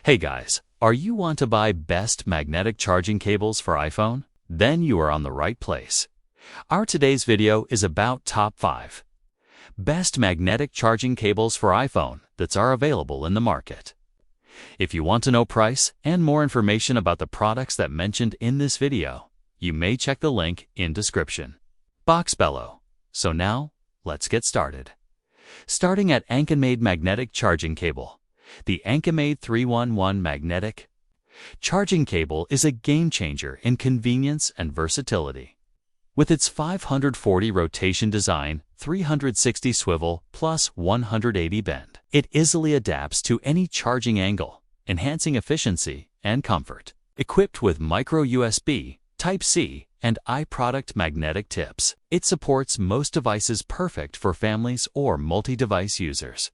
Hey guys, are you want to buy best magnetic charging cables for iPhone? Then you are on the right place. Our today's video is about top 5 best magnetic charging cables for iPhone that are available in the market. If you want to know price and more information about the products that mentioned in this video, you may check the link in description box below. So now, let's get started. Starting at Anker magnetic charging cable. The Anker 311 magnetic charging cable is a game-changer in convenience and versatility. With its 540 rotation design, 360 swivel, plus 180 bend, it easily adapts to any charging angle, enhancing efficiency and comfort. Equipped with micro USB, Type-C, and iProduct magnetic tips, it supports most devices, perfect for families or multi-device users.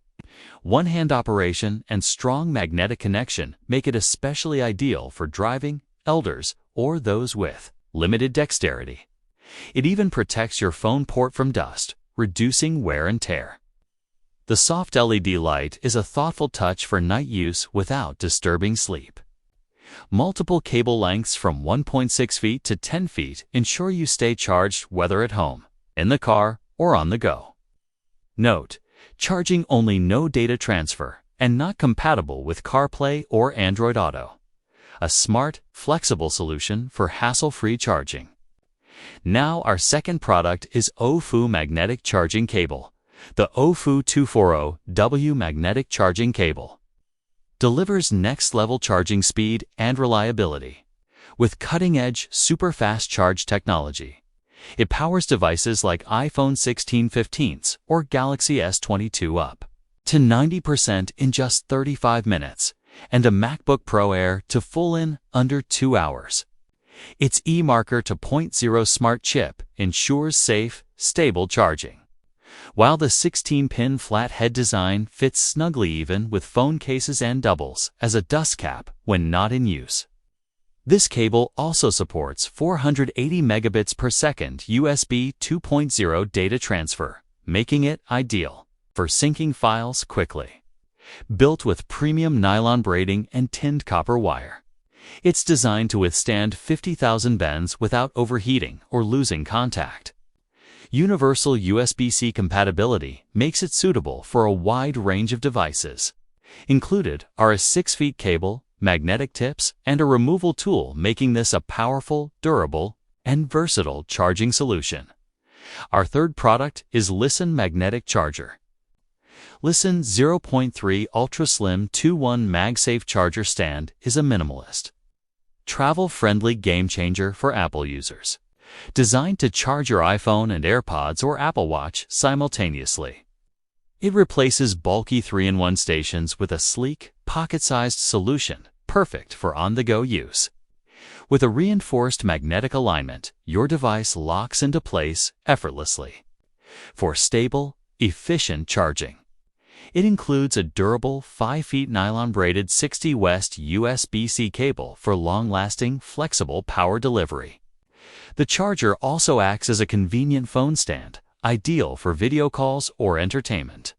One-hand operation and strong magnetic connection make it especially ideal for driving, elders, or those with limited dexterity. It even protects your phone port from dust, reducing wear and tear. The soft LED light is a thoughtful touch for night use without disturbing sleep. Multiple cable lengths from 1.6 feet to 10 feet ensure you stay charged whether at home, in the car, or on the go. Note: charging only, no data transfer, and not compatible with CarPlay or Android Auto. A smart, flexible solution for hassle-free charging. Now our second product is OFU magnetic charging cable. The OFU 240W magnetic charging cable delivers next-level charging speed and reliability. With cutting-edge, super-fast charge technology, it powers devices like iPhone 16 15s or Galaxy S22 up to 90% in just 35 minutes, and a MacBook Pro Air to full in under 2 hours. Its E-Marker 2.0 smart chip ensures safe, stable charging, while the 16-pin flat head design fits snugly even with phone cases and doubles as a dust cap when not in use. This cable also supports 480 megabits per second USB 2.0 data transfer, making it ideal for syncing files quickly. Built with premium nylon braiding and tinned copper wire, it's designed to withstand 50,000 bends without overheating or losing contact. Universal USB-C compatibility makes it suitable for a wide range of devices. Included are a 6-feet cable, magnetic tips, and a removal tool, making this a powerful, durable, and versatile charging solution. Our third product is Listen magnetic charger. Listen 0.3 Ultra Slim 2-1 MagSafe charger stand is a minimalist, travel-friendly game-changer for Apple users. Designed to charge your iPhone and AirPods or Apple Watch simultaneously. It replaces bulky 3-in-1 stations with a sleek, pocket-sized solution, perfect for on-the-go use. With a reinforced magnetic alignment, your device locks into place effortlessly for stable, efficient charging. It includes a durable 5-feet nylon-braided 60 West USB-C cable for long-lasting, flexible power delivery. The charger also acts as a convenient phone stand, ideal for video calls or entertainment.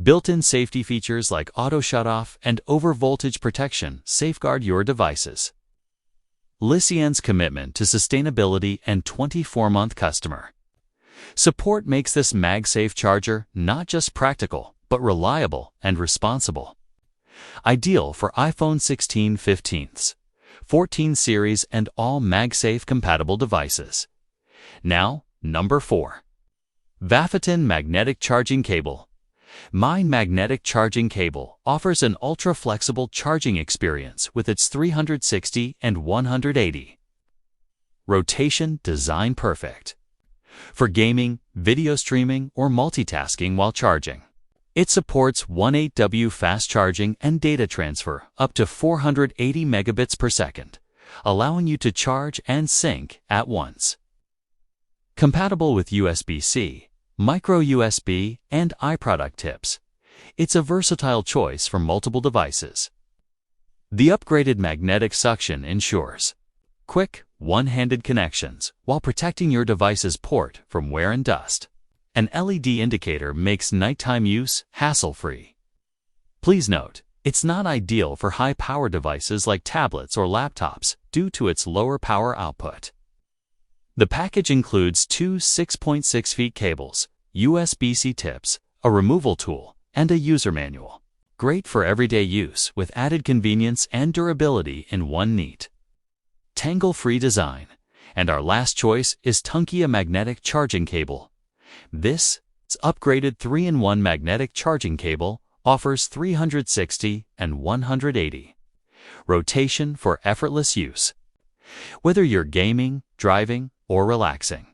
Built-in safety features like auto shutoff and over-voltage protection safeguard your devices. Lissien's commitment to sustainability and 24-month customer support makes this MagSafe charger not just practical, but reliable and responsible. Ideal for iPhone 16 15s, 14 series, and all MagSafe compatible devices. Now, number 4. Vafetin magnetic charging cable. My magnetic charging cable offers an ultra-flexible charging experience with its 360 and 180 rotation design, perfect for gaming, video streaming, or multitasking while charging. It supports 18W fast charging and data transfer up to 480 megabits per second, allowing you to charge and sync at once. Compatible with USB-C, micro USB, and iProduct tips, it's a versatile choice for multiple devices. The upgraded magnetic suction ensures quick, one-handed connections while protecting your device's port from wear and dust. An LED indicator makes nighttime use hassle-free. Please note, It's not ideal for high-power devices like tablets or laptops due to its lower power output. The package includes two 6.6 feet cables, USB-C tips, a removal tool, and a user manual. Great for everyday use with added convenience and durability in one neat, tangle-free design. And our last choice is Tunkia magnetic charging cable. This upgraded 3-in-1 magnetic charging cable offers 360 and 180 rotation for effortless use, whether you're gaming, driving, or relaxing.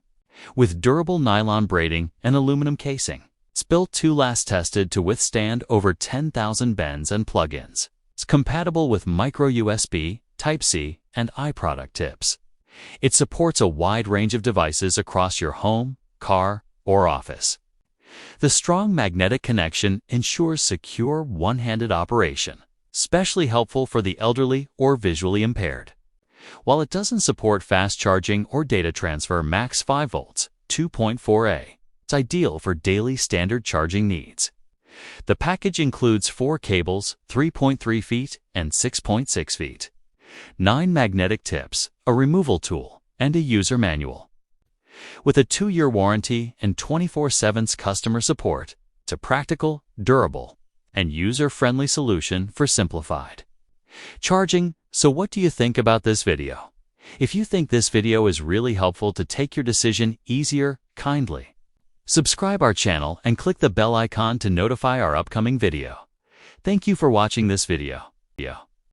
With durable nylon braiding and aluminum casing, it's built to last, tested to withstand over 10,000 bends and plug-ins. It's compatible with micro USB, Type-C, and iProduct tips. It supports a wide range of devices across your home, car, or office. The strong magnetic connection ensures secure one-handed operation, especially helpful for the elderly or visually impaired. While it doesn't support fast charging or data transfer max 5 volts, 2.4A, it's ideal for daily standard charging needs. The package includes 4 cables, 3.3 feet and 6.6 feet, 9 magnetic tips, a removal tool, and a user manual. With a 2-year warranty and 24/7 customer support, it's a practical, durable, and user-friendly solution for simplified charging. So what do you think about this video? If you think this video is really helpful to take your decision easier, kindly subscribe our channel and click the bell icon to notify our upcoming video. Thank you for watching this video.